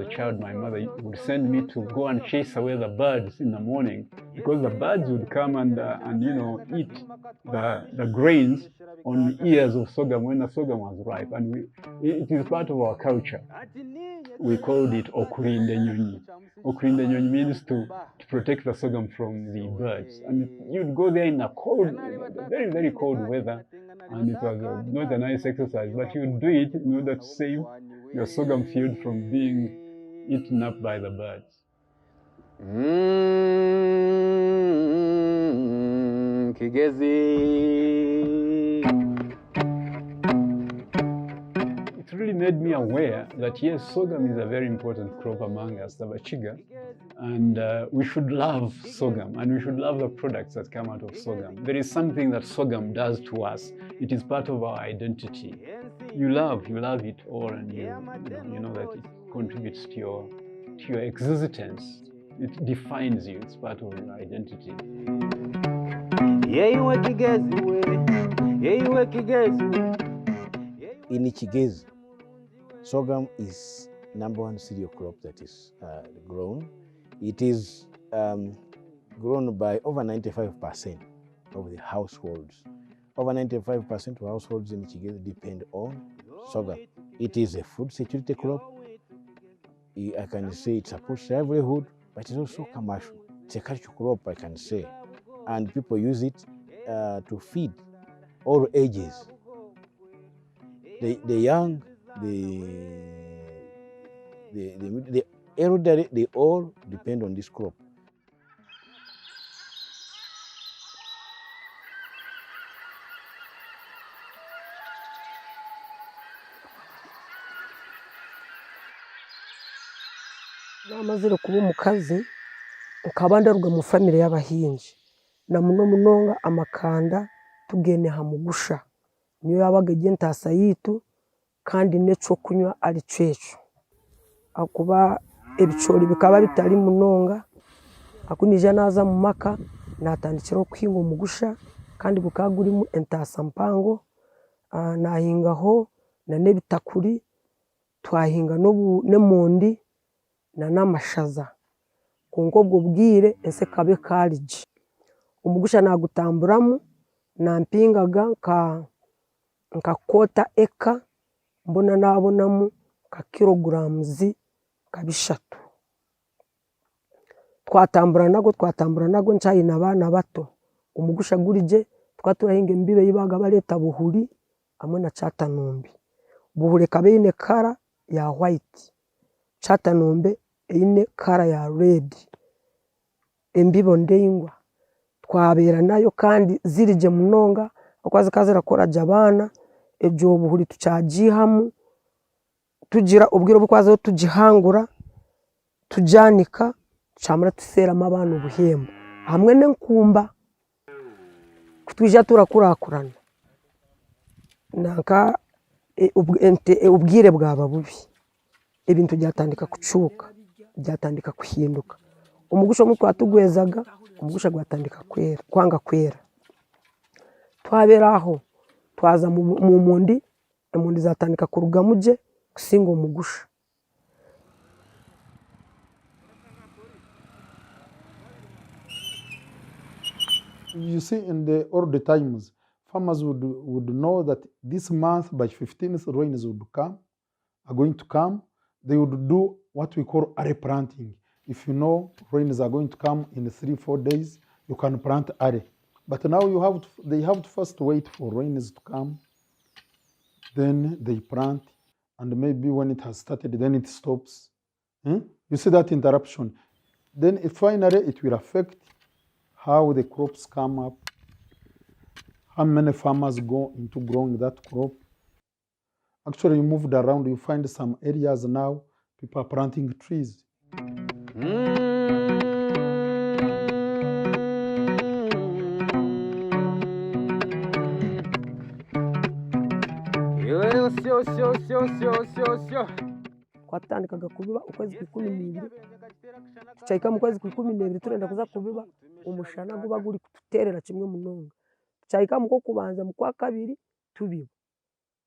child, my mother would send me to go and chase away the birds in the morning, because the birds would come and eat the grains on ears of sorghum when the sorghum was ripe. And it is part of our culture. We called it okurinde nyonyi. Okurinde nyonyi means to protect the sorghum from the birds. And you'd go there in a cold, very, very cold weather, and it was not a nice exercise, but you'd do it in order to save your sorghum field from being eaten up by the birds. It really made me aware that yes, sorghum is a very important crop among us, the Bachiga, and we should love sorghum, and we should love the products that come out of sorghum. There is something that sorghum does to us. It is part of our identity. You love it all, and you know that it contributes to your existence. It defines you. It's part of your identity. In Kigezi, sorghum is #1 cereal crop that is grown. It is grown by over 95% of the households. Over 95% of households in Kigezi depend on sorghum. It is a food security crop. I can say it supports livelihood, but it's also commercial. It's a cultural crop, I can say. And people use it to feed all ages. The young, the elderly, they all depend on this crop. Namazire kuba omukazi nkaba ndaruga mu family y'abahingi na munonga amakanda tugene ha mugusha niyo yabaga entaasa yitu kandi n'ekyo kunywa ari cyeco akuba ebicoori bikaba bitari munonga akunija naza mu maka natandikira okuhinga omugusha kandi bukaba gurimu entaasa mpango nahingaho na n'ebitakuri twahinga n'emondi na n'amashaza konko obwo bwire ense kabe kaligi omugusha nagutamburamu nampingaga nka kota eka mbona nabonamu ka kilograms nka 3 twatambura nago ncyayina abana bato omugusha gurije twaturahinga embibe yibaga baleta buhuri amwe na chatanombe buhure kabe ine kara ya white chatanombe ine kara ya red embibo ndeyingwa twabera nayo kandi zirije munonga okwazi kazira koraja abana ebyo buhuri tucajihamu tugira ubwiro bukwazo tujihangura tujanika chamura tuserama abana ubuhembo hamwe n'enkumba kutwija turakurakurana nanka ubwire bwaba bubi ebintu byatandika kucuka byatandika kuhinduka omugusha mu twatugwezaga omugusha gwatandika kwanga kwera twaberaho twaza mu mundi emundi zatandika kurugamuje kusinga omugusha. You see, in the old times, farmers would know that this month by 15th rains are going to come. They would do what we call are planting. If you know rains are going to come in 3-4 days, you can plant are. But now they have to first wait for rains to come, then they plant, and maybe when it has started, then it stops. You see that interruption. Then finally it will affect how the crops come up, how many farmers go into growing that crop. Actually, you moved around, you find some areas now, people are planting trees. Kwatandikaga kubiba ukwezi kwa 12 tucaika mu kwezi kwa 12 turenda kuza kubiba umushana guba guri kututerera kimwe munonga tucaika mu ko kubanza mu kwa 2 tubiba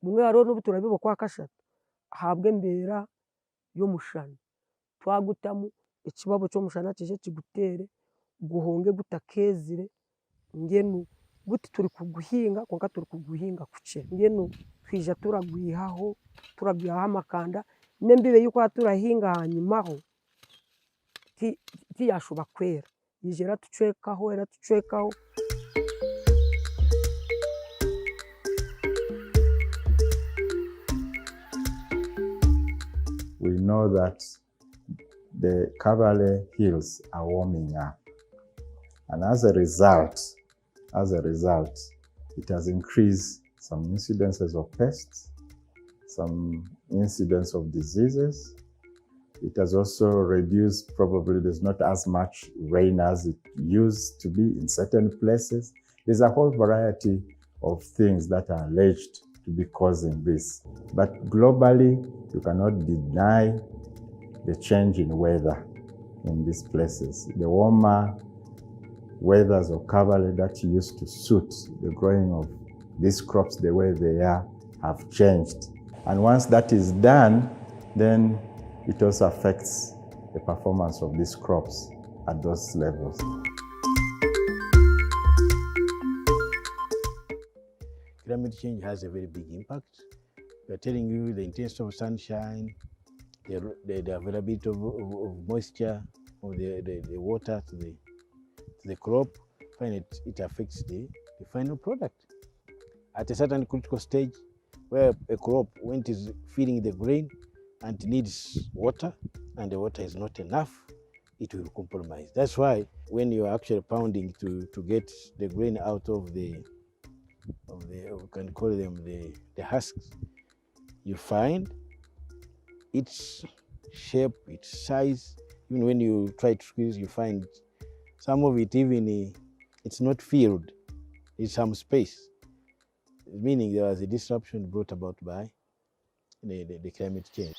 mumwe haro no turabiba kwa 3 habwe mbera yo mushana twagutamu ekibabo ky'omushana kije kiguteere guhonge gutakeezire mbwenu guti turi kuguhinga konka turi kuguhinga kukye mbwenu twija turagwihaho amakanda n'embibe y'okuba turahinga hanyumaho tiyashuba kwera yija eratucwekaho. We know that the Kabale hills are warming up, and as a result, it has increased some incidences of pests, some incidents of diseases. It has also reduced, probably there's not as much rain as it used to be in certain places. There's a whole variety of things that are alleged to be causing this. But globally, you cannot deny the change in weather in these places. The warmer weathers of Kabale that used to suit the growing of these crops the way they are have changed. And once that is done, then it also affects the performance of these crops at those levels. Climate change has a very big impact. We are telling you the intensity of sunshine, the availability of moisture, of the water to the crop. Finally, it affects the final product. At a certain critical stage, where a crop, when it is feeding the grain and needs water, and the water is not enough, it will compromise. That's why when you are actually pounding to get the grain out of the we can call them the husks, you find its shape, its size. Even when you try to squeeze, you find some of it even it's not filled. It's some space, meaning there was a disruption brought about by the climate change.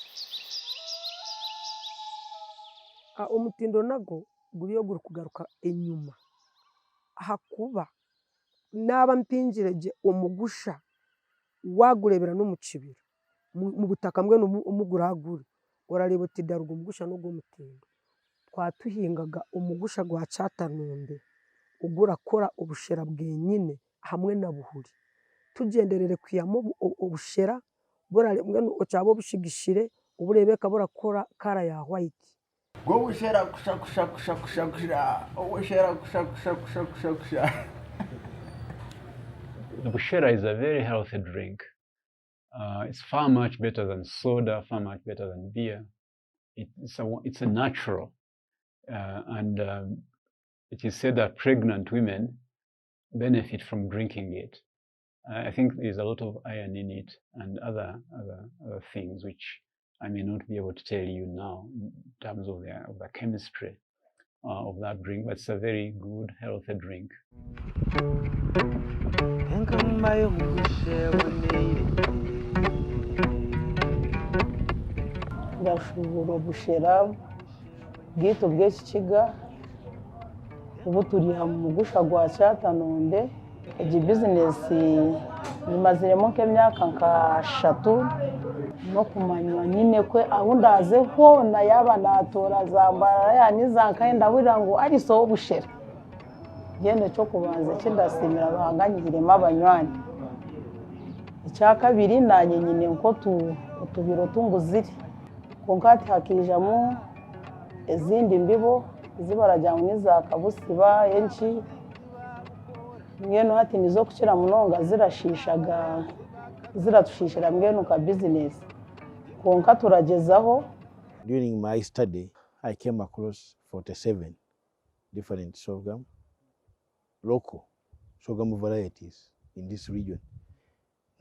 Omutindo nago guriyo guri kugaruka enyuma hakuba naba mpingire gye omugusha wagurebera no mu kibira mu butaka mbwenu omuguraguri orareeba oti daruga omugusha n'ogw'omutindo twatuhingaga omugusha gwa kyatanombe ogurakora obushera bwenyine hamwe na buhuri tugenderere kwiyamu obushera mbwenu okyaba obushigishire obureebeka burakora kara ya white. Obushera kusha. The bushera is a very healthy drink. It's far much better than soda, far much better than beer. It's a natural, and it is said that pregnant women benefit from drinking it. I think there's a lot of iron in it and other things which I may not be able to tell you now in terms of the chemistry of that drink, but it's a very good, healthy drink. Ndashubura obushera bwitu bw'ekikiga ubu turiha mu mugusha gwa kyatanombe. Egi bizinesi nimaziremu nk'emyaka nka 3 no kumanywa nyine kwe aho ndaze hona yaba natora zambara yaniza nkayenda wira ngo ari so obushera gende cyo kubanza kindasimira bahanganyiremo abanywani. Icya kabiri nanye nyine nko tubiro tunguzire konkati hakijamo ezindi mbibo zibarajyamo niza kabusiba yenshi mweno hati nizo kukira munonga zirashishaga ziratushishira mweno ka business konka turagezaho. During my study, I came across 47 different local sorghum varieties in this region.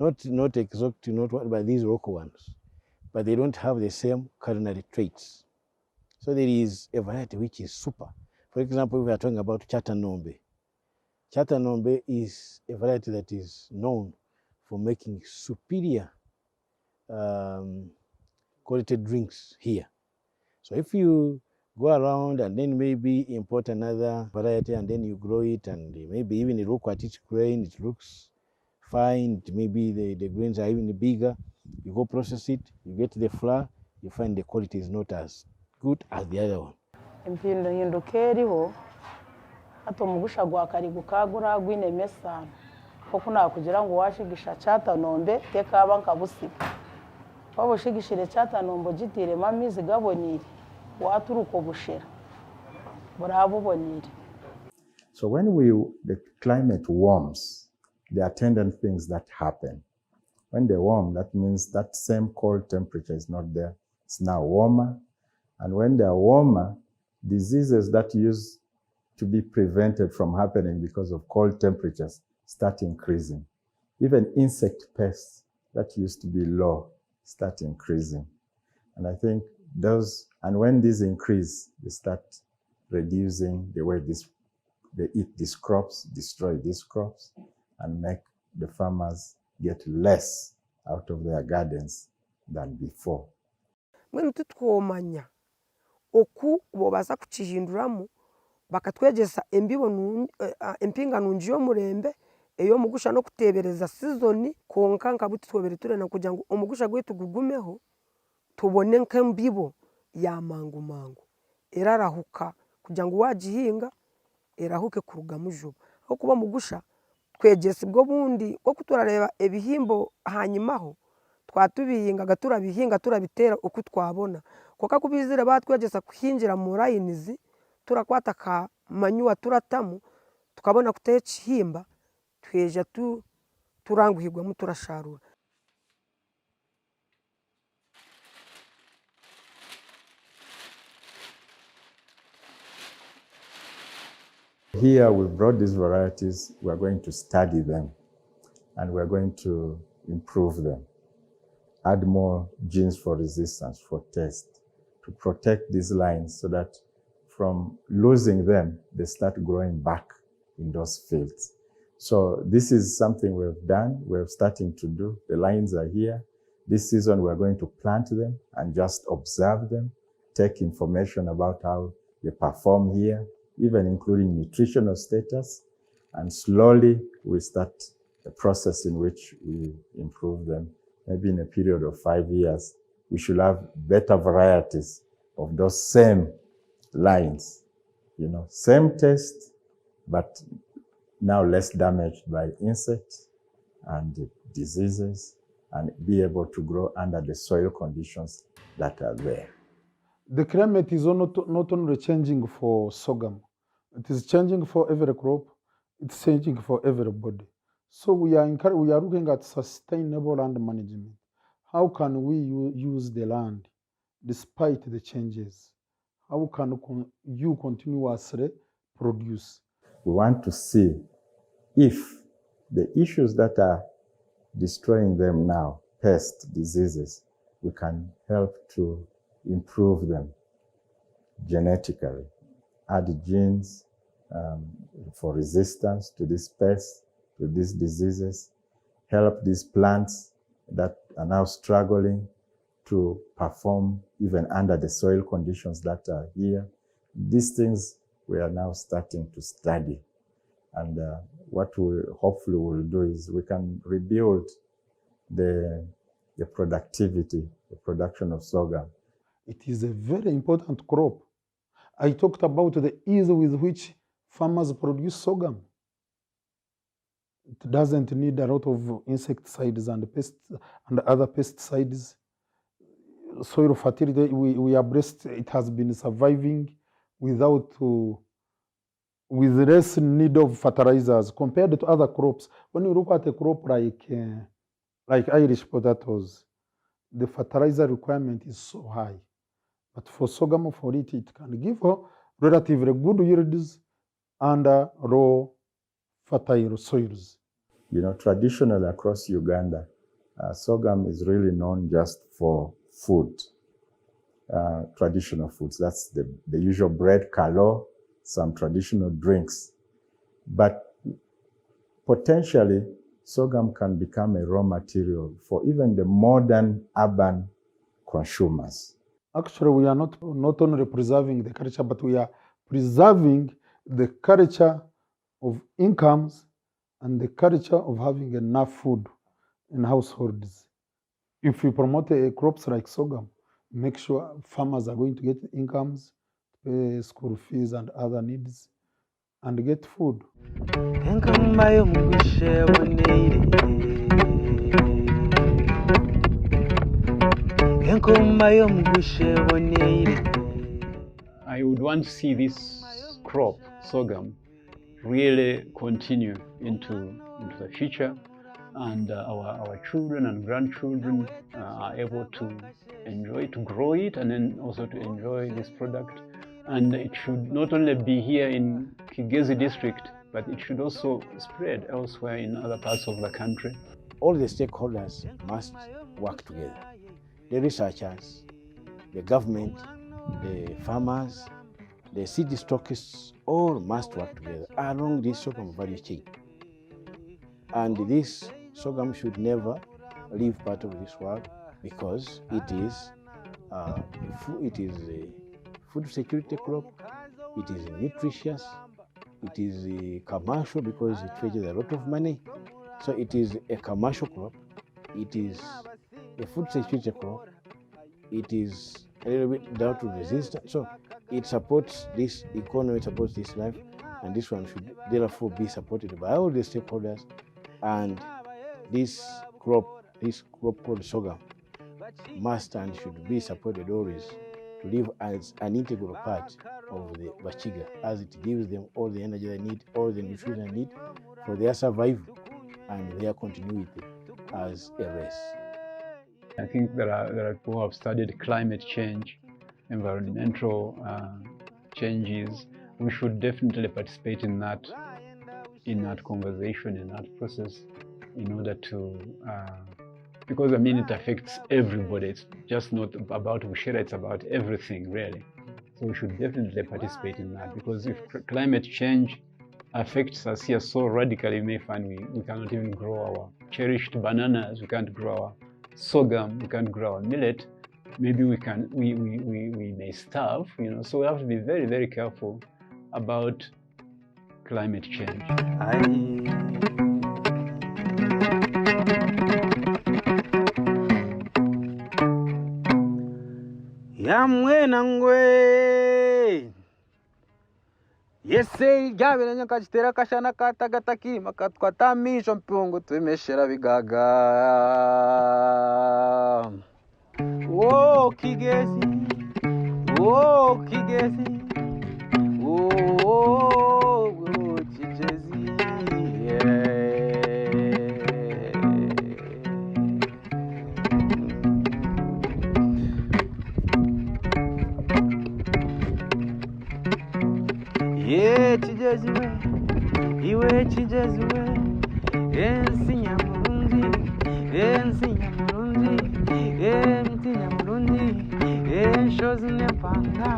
Not exotic, not what, but these local ones, but they don't have the same culinary traits. So there is a variety which is super. For example, if we are talking about Chatanombe. Chatanombe is a variety that is known for making superior quality drinks here. So if you go around and then maybe import another variety and then you grow it and maybe even you look at each grain, it looks fine, maybe the grains are even bigger, you go process it, you get the flour, you find the quality is not as good as the other one. empinduhinduka eriho hati omugusha gwakari gukagura gwine emesano koku nakugira ngu washigisha kyatanombe tekaba nkabusiga waba oshigishire kyatanombe ogitiiremu amaizi gaboniire waturuka obushera buraba buboniire. So when the climate warms, there are attendant things that happen. When they warm, that means that same cold temperature is not there. It's now warmer. And when they are warmer, diseases that used to be prevented from happening because of cold temperatures start increasing. Even insect pests that used to be low start increasing. And I think and when these increase, they start reducing the way they eat these crops, destroy these crops, and make the farmers get less out of their gardens than before. Mwenu tutwomanya oku bobaza kukihinduramu bakatwegesa empinga nungi y'omurembe ey'omugusha n'okutebereza sizoni konka nka buti twebere turenda kugira ngu omugusha gwaitu gugumeho tubone nk'embibo ya mangu mangu erarahuka kugira ngu wagihinga erahuke kurugamu juba ahakuba omugusha twegesibwa obundi oku turareba ebihimbo hanyimaho twatubihingaga turabihinga turabitera oku twabona kwonka kubizire batwegesa kuhingira mu layinizi turakwata ka manyuwa turatamu tukabona kutera ekihimba tweja turanguhirwamu turasharura. Here we brought these varieties, we are going to study them and we are going to improve them. Add more genes for resistance, for taste, to protect these lines so that from losing them, they start growing back in those fields. So this is something we've done, we're starting to do. The lines are here. This season we're going to plant them and just observe them, take information about how they perform here, even including nutritional status, and slowly we start a process in which we improve them. Maybe in a period of 5 years, we should have better varieties of those same lines, same taste, but now less damaged by insects and diseases, and be able to grow under the soil conditions that are there. The climate is not only changing for sorghum, it is changing for every crop, it's changing for everybody. So we are looking at sustainable land management. How can we use the land despite the changes? How can you continuously produce? We want to see if the issues that are destroying them now, pests, diseases, we can help to improve them genetically, add genes for resistance to these pests, to these diseases, help these plants that are now struggling to perform even under the soil conditions that are here. These things we are now starting to study. And what we hopefully will do is we can rebuild the productivity, the production of sorghum. It is a very important crop. I talked about the ease with which farmers produce sorghum. It doesn't need a lot of insecticides and pests and other pesticides. Soil fertility, we are blessed, it has been surviving with less need of fertilizers compared to other crops. When you look at a crop like Irish potatoes, the fertilizer requirement is so high. But for sorghum, it can give relatively good yields under raw fertile soils. Traditionally across Uganda, sorghum is really known just for food, traditional foods. That's the usual bread, kalo, some traditional drinks. But potentially, sorghum can become a raw material for even the modern urban consumers. Actually, we are not only preserving the culture, but we are preserving the culture of incomes and the culture of having enough food in households. If we promote crops like sorghum, make sure farmers are going to get incomes, pay school fees and other needs, and get food. I would want to see this crop, sorghum, really continue into the future, and our children and grandchildren are able to enjoy, to grow it, and then also to enjoy this product. And it should not only be here in Kigezi district, but it should also spread elsewhere in other parts of the country. All the stakeholders must work together. The researchers, the government, the farmers, the seed stockists, all must work together along this sorghum value chain. And this sorghum should never leave part of this world, because it is a food security crop, it is nutritious, it is commercial because it fetches a lot of money. So it is a commercial crop, it is a food security crop, it is a little bit drought resistant. So it supports this economy, it supports this life, and this one should therefore be supported by all the stakeholders. And this crop called sorghum must and should be supported always to live as an integral part of the Bachiga, as it gives them all the energy they need, all the nutrition they need for their survival and their continuity as a race. I think there are people who have studied climate change, environmental changes. We should definitely participate in that conversation, in that process, in order to, because I mean it affects everybody. It's just not about Bushera, it's about everything really. So we should definitely participate in that, because if climate change affects us here so radically, you may find we cannot even grow our cherished bananas, we can't grow our sorghum, we can't grow our millet. Maybe we may starve, so we have to be very, very careful about climate change. Yamwena ngwe yese gyabira nyakachitera kashana katagataki makatwatamisha mpungu twemeshera bigaga Kigezi Kigezi Kigezi Kigezi we, iwe Kigezi we, ensi nyamurundi, enti nyamurundi, enshozi nempanga,